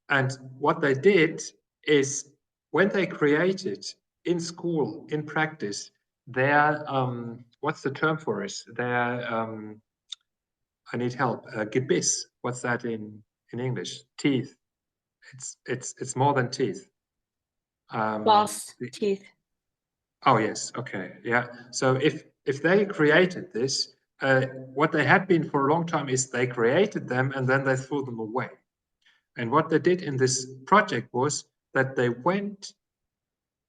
And what they did is when they created in school, in practice, their, what's the term for it? Their, I need help, Gebiss, what's that in English? Teeth. It's more than teeth. Teeth. Oh, yes, okay, yeah. So if they created this, what they had been for a long time is they created them and then they threw them away. And what they did in this project was that they went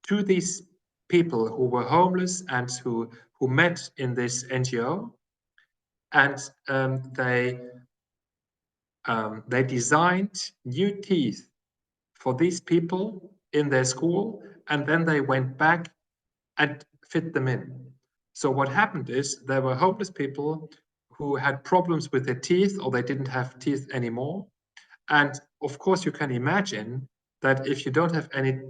to these people who were homeless and who met in this NGO, and they designed new teeth for these people in their school, and then they went back and fit them in. So what happened is there were homeless people who had problems with their teeth or they didn't have teeth anymore. And of course, you can imagine that if you don't have any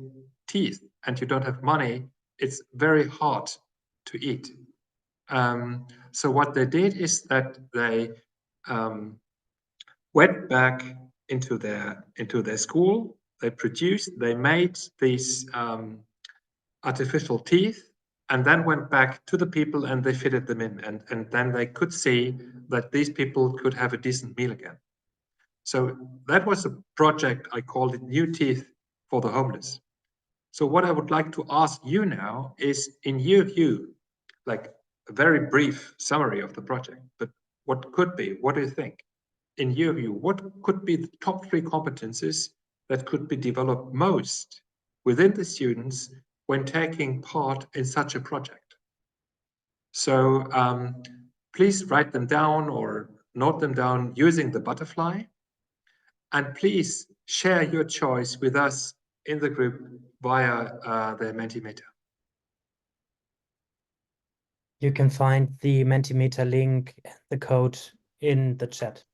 teeth and you don't have money, it's very hard to eat. So what they did is that they went back into their school. They made these artificial teeth, and then went back to the people and they fitted them in. And then they could see that these people could have a decent meal again. So that was a project, I called it New Teeth for the Homeless. So what I would like to ask you now is, in your view, like a very brief summary of the project, but what do you think? In your view, what could be the top 3 competencies that could be developed most within the students when taking part in such a project? So please write them down or note them down using the butterfly. And please share your choice with us in the group via the Mentimeter. You can find the Mentimeter link, the code in the chat.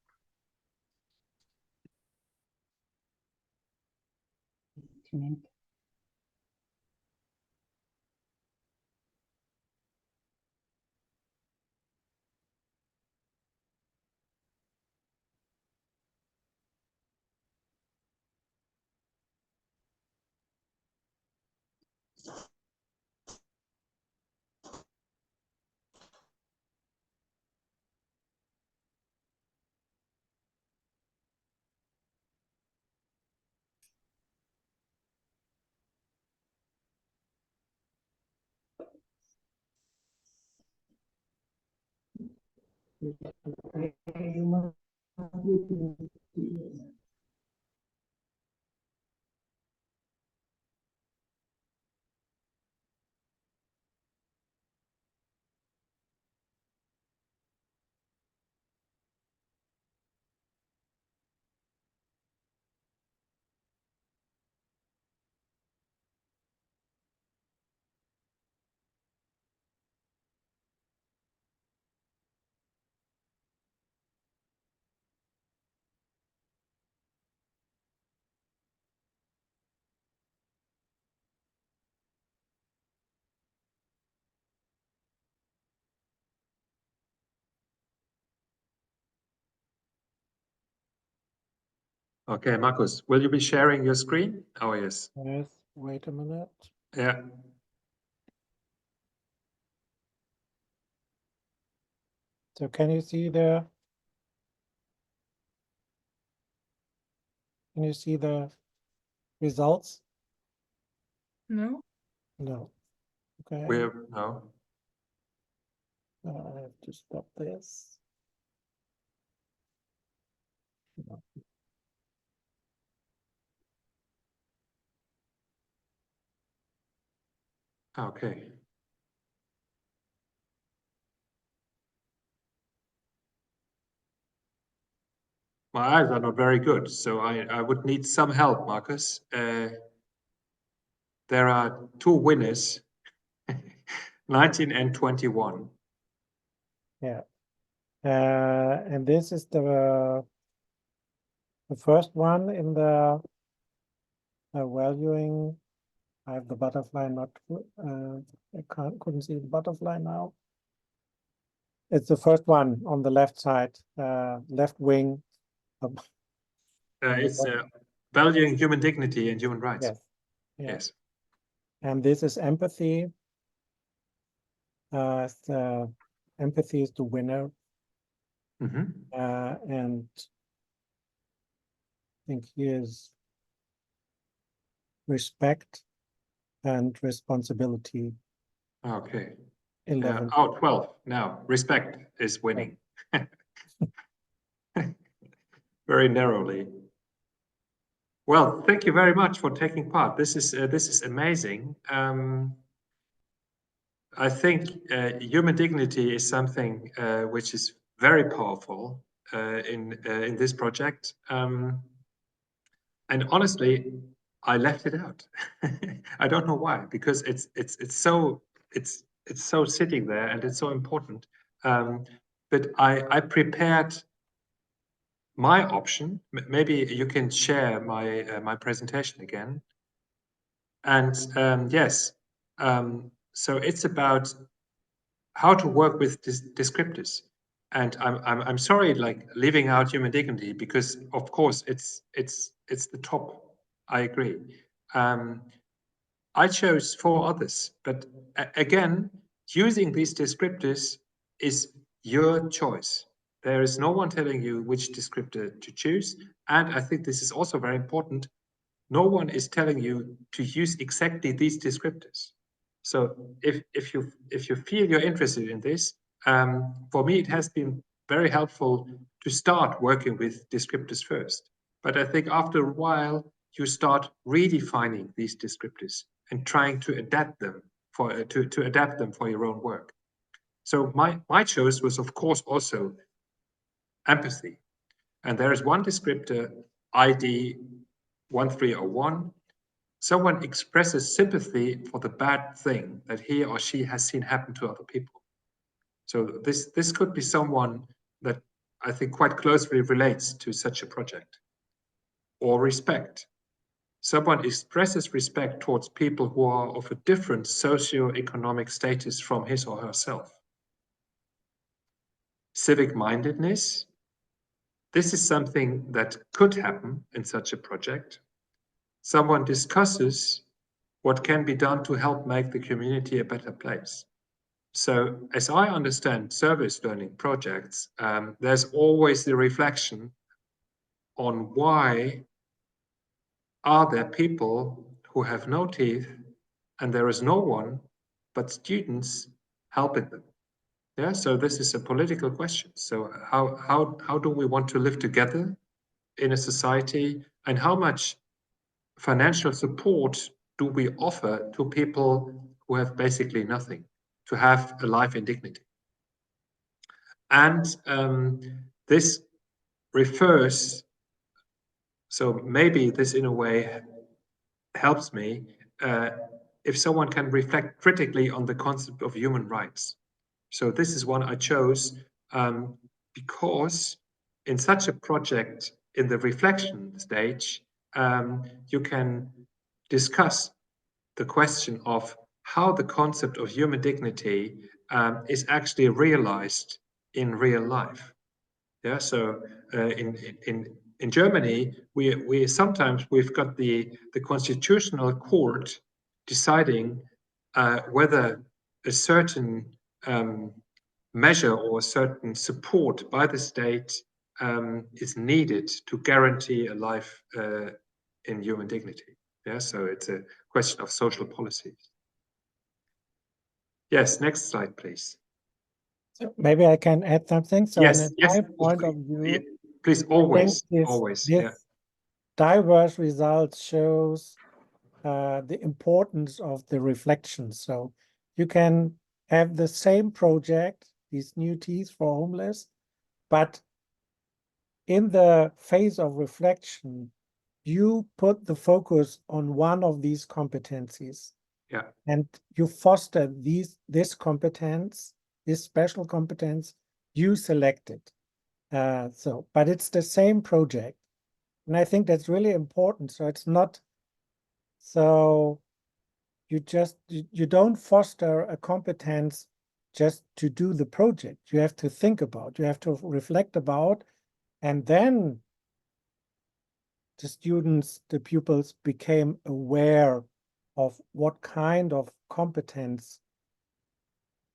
Okay, Markus, will you be sharing your screen? Oh, yes. Yes, wait a minute. Yeah. So can you see the results? No. No. Okay. No. I have to stop this. No. Okay. My eyes are not very good, so I would need some help, Markus. There are two winners, 19 and 21. Yeah. And this is the first one in the valuing. I have the butterfly not. I couldn't see the butterfly now. It's the first one on the left side, left wing. It's valuing human dignity and human rights. Yes. Yeah. Yes. And this is empathy. Empathy is the winner. Mm-hmm. And I think here's respect and responsibility. Okay. 11. 12 now. Respect is winning. Very narrowly. Well, thank you very much for taking part. This is amazing. I think human dignity is something which is very powerful in this project. And honestly, I left it out. I don't know why, because it's so sitting there and it's so important. But I prepared my option. Maybe you can share my my presentation again. And yes, so it's about how to work with descriptors. And I'm sorry, like leaving out human dignity, because of course it's the top. I agree. I chose 4 others, but again, using these descriptors is your choice. There is no one telling you which descriptor to choose. And I think this is also very important. No one is telling you to use exactly these descriptors. So if you feel you're interested in this, for me, it has been very helpful to start working with descriptors first. But I think after a while, you start redefining these descriptors and trying to adapt them to adapt them for your own work. So my choice was, of course, also empathy. And there is one descriptor ID 1301, someone expresses sympathy for the bad thing that he or she has seen happen to other people. So this could be someone that I think quite closely relates to such a project. Or respect. Someone expresses respect towards people who are of a different socio-economic status from his or herself. Civic-mindedness. This is something that could happen in such a project. Someone discusses what can be done to help make the community a better place. So as I understand service learning projects, there's always the reflection on why are there people who have no teeth and there is no one but students helping them. Yeah, so this is a political question. So how do we want to live together in a society, and how much financial support do we offer to people who have basically nothing to have a life in dignity? And this refers, so maybe this in a way helps me if someone can reflect critically on the concept of human rights. So this is one I chose because in such a project, in the reflection stage, you can discuss the question of how the concept of human dignity is actually realized in real life. Yeah, so in Germany, we sometimes we've got the constitutional court deciding whether a certain measure or a certain support by the state is needed to guarantee a life in human dignity. Yeah, so it's a question of social policies. Yes, next slide, please. So maybe I can add something. So yes, in my point of view, please, always, always. This diverse results shows the importance of the reflection. So you can have the same project, these new teeth for homeless, but in the phase of reflection, you put the focus on one of these competencies. Yeah. And you foster this competence, this special competence, you selected. But it's the same project. And I think that's really important. So it's not, so you don't foster a competence just to do the project. You have to think about, you have to reflect about, and then the students, the pupils became aware of what kind of competence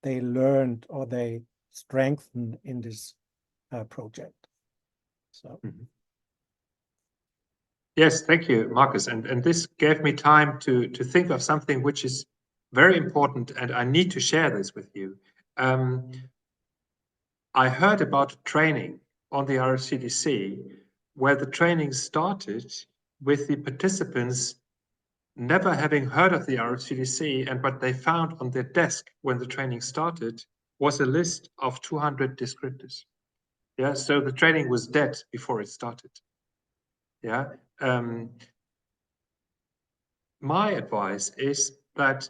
they learned or they strengthened in this project. So. Yes, thank you, Marcus. And this gave me time to think of something which is very important, and I need to share this with you. I heard about training on the RCDC where the training started with the participants never having heard of the RCDC, and what they found on their desk when the training started was a list of 200 descriptors. Yeah, so the training was dead before it started. Yeah. My advice is that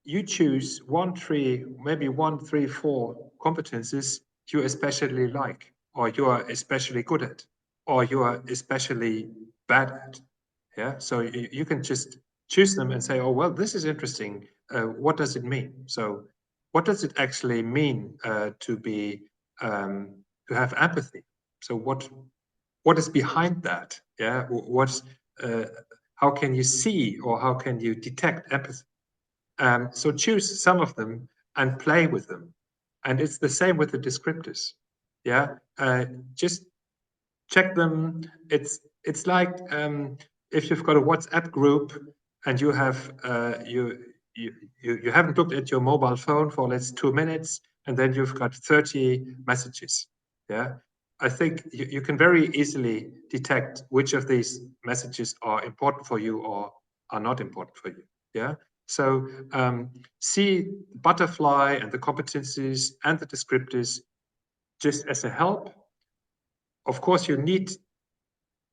you choose 1, 3, maybe 1, 3, 4 competencies you especially like, or you are especially good at, or you are especially bad at. Yeah, so you can just choose them and say, oh, well, this is interesting. What does it mean? So what does it actually mean to have empathy? So what is behind that? Yeah, how can you see or how can you detect empathy? So choose some of them and play with them. And it's the same with the descriptors. Yeah, just check them. It's like if you've got a WhatsApp group and you have you haven't looked at your mobile phone for let's 2 minutes, and then you've got 30 messages. Yeah, I think you can very easily detect which of these messages are important for you or are not important for you. Yeah. So see butterfly and the competencies and the descriptors just as a help. Of course, you need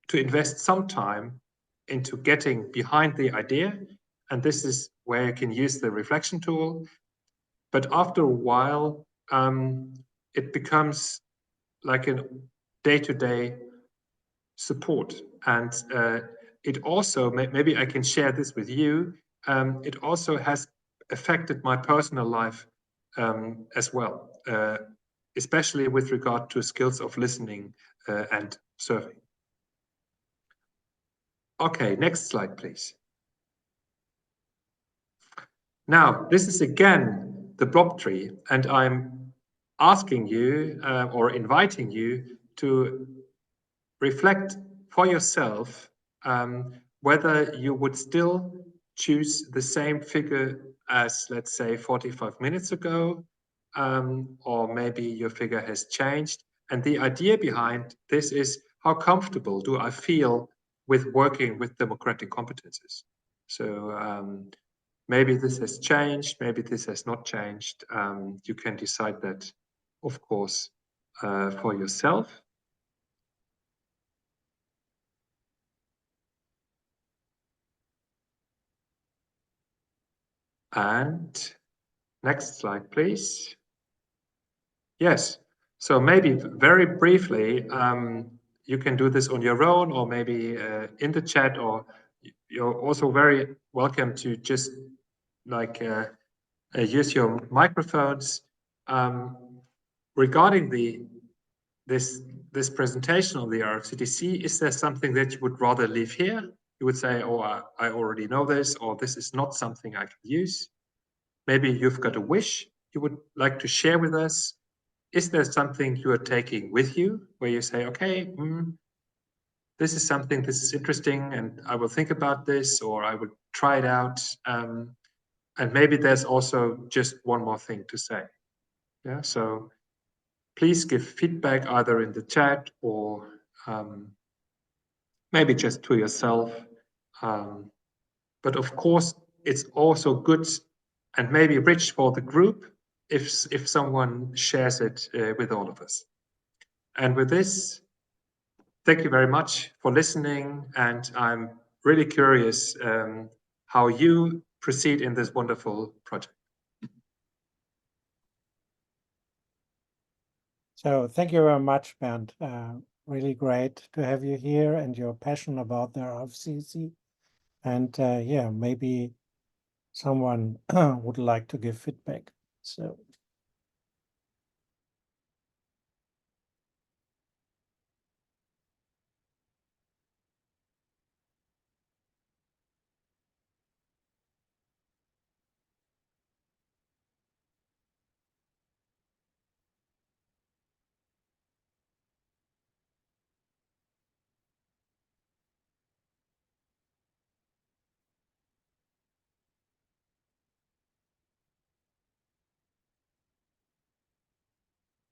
to invest some time into getting behind the idea. And this is where you can use the reflection tool. But after a while, it becomes like a day-to-day support. And it also, maybe I can share this with you, it also has affected my personal life as well, especially with regard to skills of listening and serving. Okay, next slide, please. Now, this is again the blob tree, and I'm asking you or inviting you to reflect for yourself whether you would still choose the same figure as, let's say, 45 minutes ago, or maybe your figure has changed. And the idea behind this is, how comfortable do I feel with working with democratic competences? So maybe this has changed, maybe this has not changed. You can decide that, of course, for yourself. And next slide, please. Yes, so maybe very briefly, you can do this on your own, or maybe in the chat, or you're also very welcome to just like use your microphones. Regarding this presentation of the RFCTC, is there something that you would rather leave here? You would say, oh, I already know this, or this is not something I can use. Maybe you've got a wish you would like to share with us. Is there something you are taking with you where you say, okay, this is something, this is interesting, and I will think about this, or I would try it out. And maybe there's also just one more thing to say. Yeah, so please give feedback either in the chat or maybe just to yourself. But of course, it's also good and maybe rich for the group if someone shares it with all of us. And with this, thank you very much for listening. And I'm really curious how you proceed in this wonderful project. So thank you very much, Bernd. Really great to have you here and your passion about the RFCC. And yeah, maybe someone would like to give feedback. So.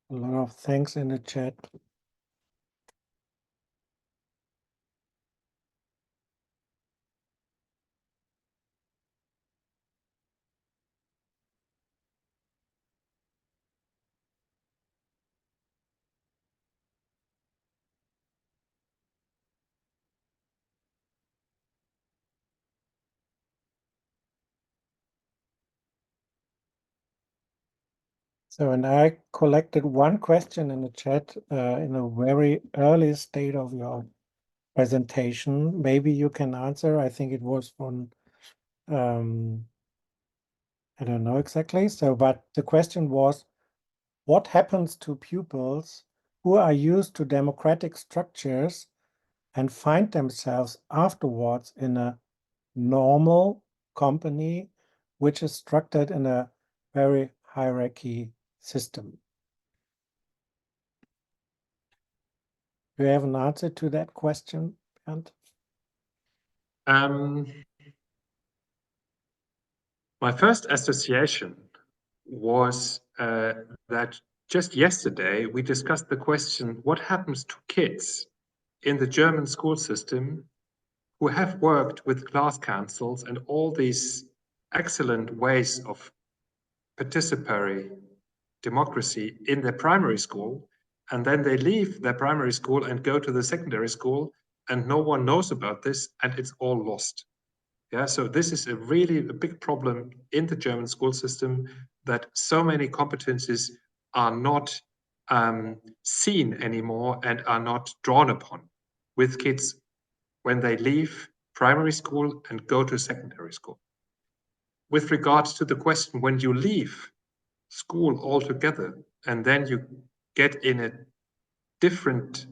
A lot of thanks in the chat. So, and I collected one question in the chat in a very early state of your presentation. Maybe you can answer. I think it was from, I don't know exactly. So, but the question was, what happens to pupils who are used to democratic structures and find themselves afterwards in a normal company, which is structured in a very hierarchy system? Do you have an answer to that question, Bernd? My first association was that just yesterday we discussed the question, what happens to kids in the German school system who have worked with class councils and all these excellent ways of participatory democracy in their primary school, and then they leave their primary school and go to the secondary school, and no one knows about this, and it's all lost. Yeah, so this is a big problem in the German school system, that so many competencies are not seen anymore and are not drawn upon with kids when they leave primary school and go to secondary school. With regards to the question, when you leave school altogether and then you get in a different,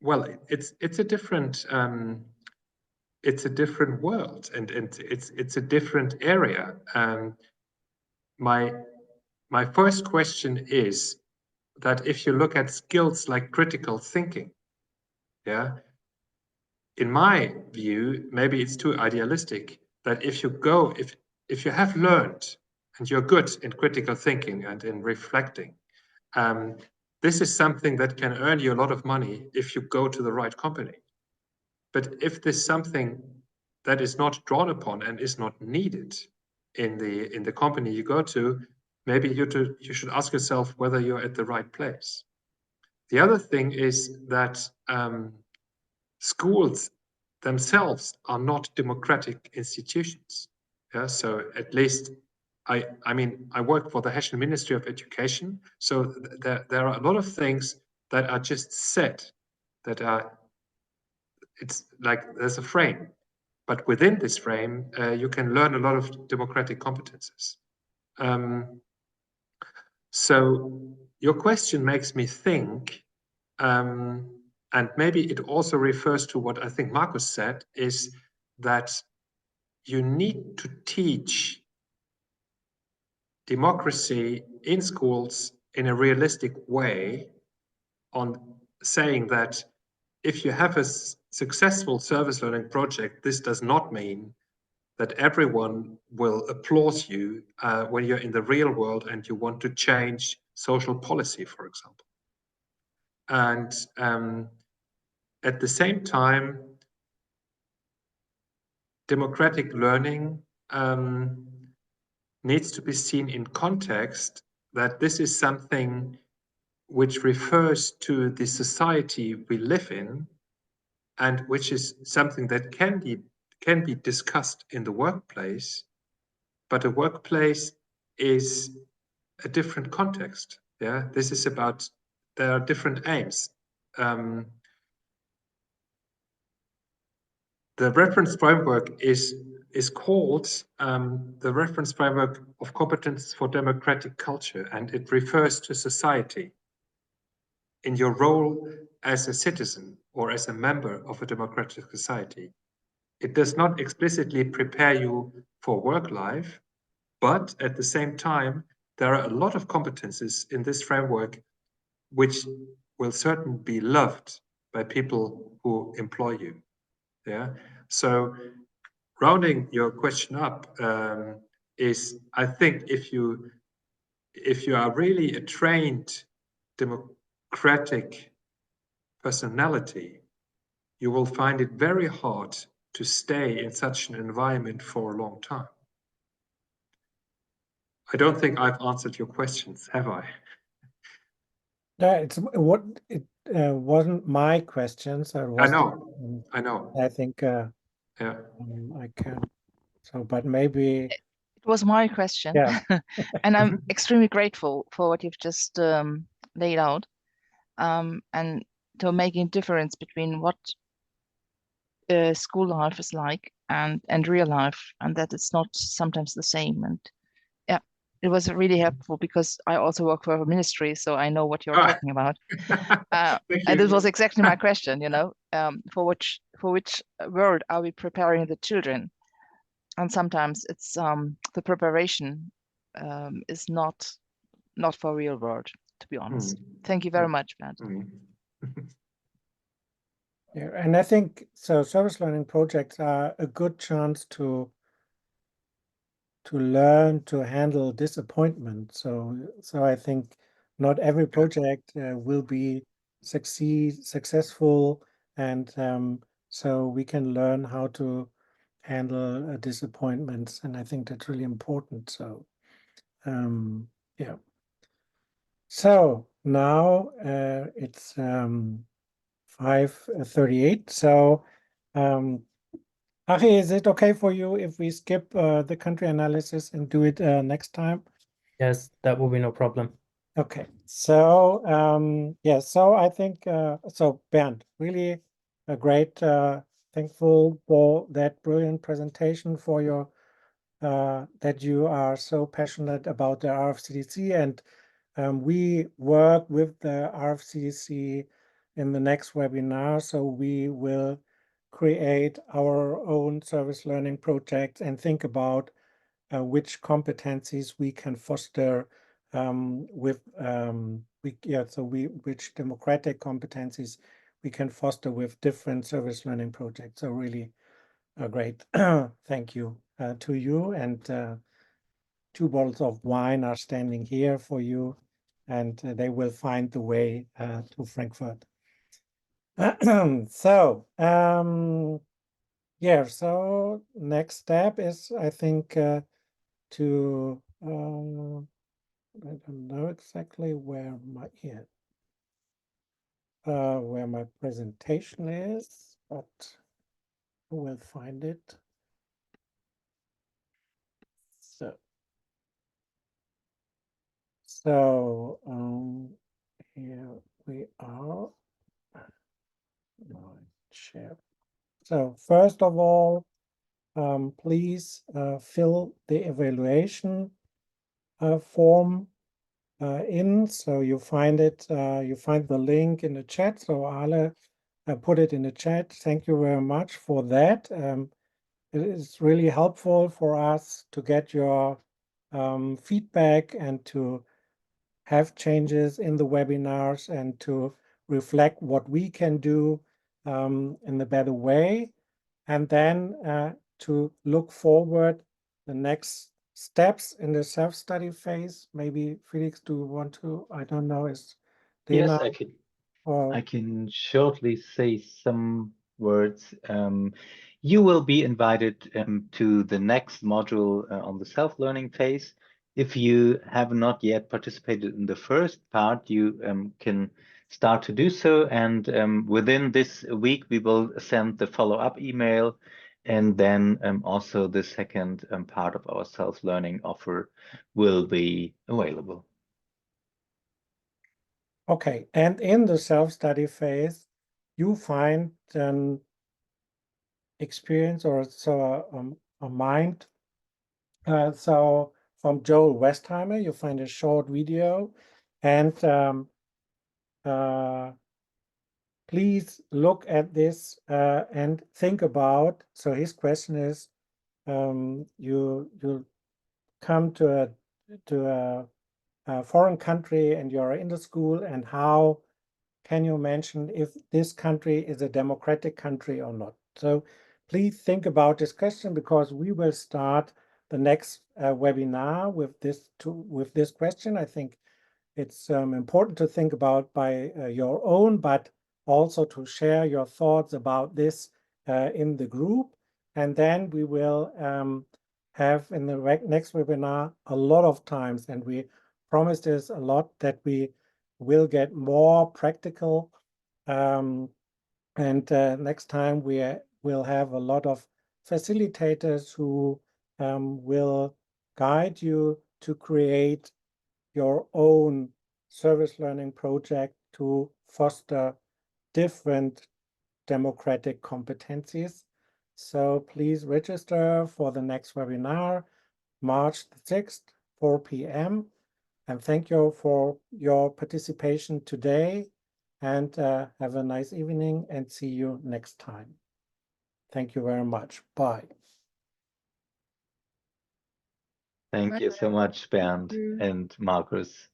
well, it's a different world, and it's a different area. My first question is that if you look at skills like critical thinking, yeah, in my view, maybe it's too idealistic, that if you have learned and you're good in critical thinking and in reflecting, this is something that can earn you a lot of money if you go to the right company. But if this is something that is not drawn upon and is not needed in the company you go to, maybe you should ask yourself whether you're at the right place. The other thing is that schools themselves are not democratic institutions. Yeah, so at least I mean, I work for the Hessian Ministry of Education, so there are a lot of things that are just set, that are, it's like there's a frame, but within this frame, you can learn a lot of democratic competences. So your question makes me think, and maybe it also refers to what I think Markus said, is that you need to teach democracy in schools in a realistic way, on saying that if you have a successful service learning project, this does not mean that everyone will applaud you when you're in the real world and you want to change social policy, for example. And at the same time, democratic learning needs to be seen in context, that this is something which refers to the society we live in, and which is something that can be discussed in the workplace, but a workplace is a different context. Yeah, this is about, there are different aims. The reference framework is called the reference framework of competence for democratic culture, and it refers to society in your role as a citizen or as a member of a democratic society. It does not explicitly prepare you for work life, but at the same time, there are a lot of competences in this framework which will certainly be loved by people who employ you. Yeah. So rounding your question up, is, I think if you are really a trained democratic personality, you will find it very hard to stay in such an environment for a long time. I don't think I've answered your questions, have I? Yeah, it wasn't my question, so it was. I know. I think yeah. I can. So, but maybe it was my question. Yeah. And I'm extremely grateful for what you've just laid out, and to making a difference between what school life is like and real life, and that it's not sometimes the same. And yeah, it was really helpful, because I also work for a ministry, so I know what you're talking about. And this was exactly my question, you know, for which world are we preparing the children? And sometimes it's the preparation is not for real world, to be honest. Thank you very much, Vlad. Yeah, and I think so. Service learning projects are a good chance to learn to handle disappointment. So I think not every project will be successful, and so we can learn how to handle disappointments, and I think that's really important. So yeah. So now it's 5:38. So, Achi, is it okay for you if we skip the country analysis and do it next time? Yes, that will be no problem. Okay, so so I think so Bernd, really a great thankful for that brilliant presentation, for your that you are so passionate about the RFCDC, and we work with the RFCDC in the next webinar, so we will create our own service learning projects and think about which competencies we can foster which democratic competencies we can foster with different service learning projects. So really great. Thank you to you, and 2 bottles of wine are standing here for you, and they will find the way to Frankfurt. So yeah, so next step is, I think, to I don't know exactly where my presentation is, but I will find it. So here we are. Share. So first of all, please fill the evaluation form in. So you find it. You find the link in the chat. So Ale put it in the chat. Thank you very much for that. It is really helpful for us to get your feedback and to have changes in the webinars and to reflect what we can do in a better way. And then to look forward the next steps in the self-study phase. Maybe Felix, do you want to? I don't know. Is Dana? Yes, I can shortly say some words. You will be invited to the next module on the self-learning phase. If you have not yet participated in the first part, you can start to do so. And within this week, we will send the follow-up email, and then also the second part of our self-learning offer will be available. Okay, and in the self-study phase, you find an experience or so a mind. So from Joel Westheimer, you find a short video, and please look at this and think about. So his question is, you come to a foreign country and you're in the school, and how can you mention if this country is a democratic country or not? So please think about this question, because we will start the next webinar with this question. I think it's important to think about by your own, but also to share your thoughts about this in the group. And then we will have in the next webinar a lot of times, and we promised this a lot, that we will get more practical. And next time we will have a lot of facilitators who will guide you to create your own service learning project to foster different democratic competencies. So please register for the next webinar, March the 6th, 4 p.m. And thank you for your participation today, and have a nice evening, and see you next time. Thank you very much. Bye. Thank you so much, Bernd and Markus.